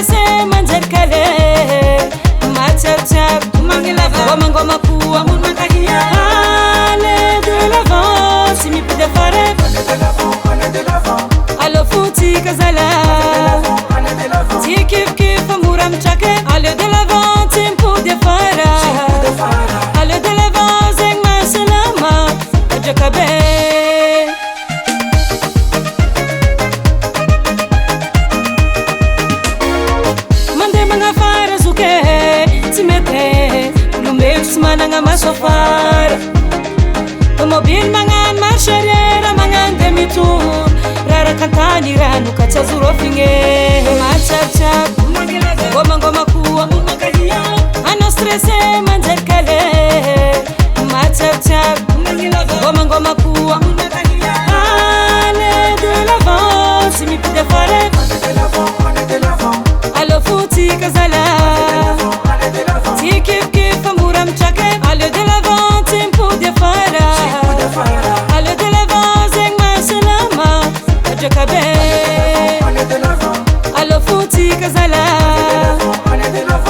stressé manjary matsiatsiabo ngoma koa allez de l'avant tsy mipody afara allô fotsika zalahy tsy kifikify mora mitraky allez de l'avant tsy mipody afara allez de l'avant zegny mahasalama adraka be mandeha magnafara zoke tsy mety olombelo tsy managna maso afara tomobily magnano marche arrière magnano demi-tour rarakantany rano ka tsy azo rofigny matsiatsiabo ngomangoma koa anao stressé manjary kale matsiatsiabo ngomangoma koa allez de l'avant tsy mipody afara allô fotsika zalahy tsy kifikify mora mitraky allez de l'avant tsy mipody afara allez de l'avant zegny mahasalama adraka be allô fotsika zalahy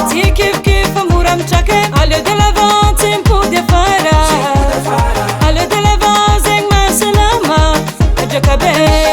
tsy kifikify mora mitraky allez de l'avant tsy mipody afara allez de l'avant zegny mahasalama adraka be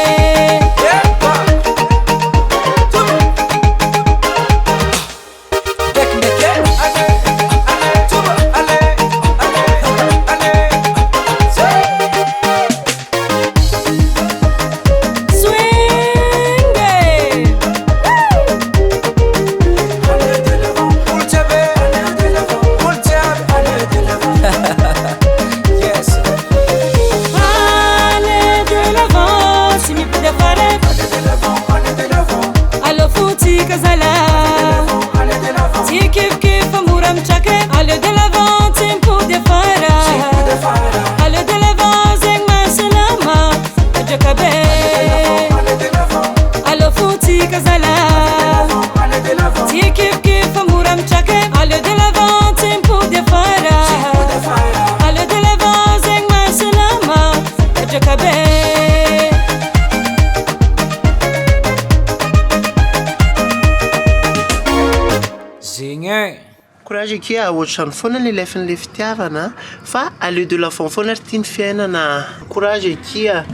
Courage kia ohatrany foana ny lefin'le fitiavana fa allez de l'avant foana ry tiany fiainana courage kia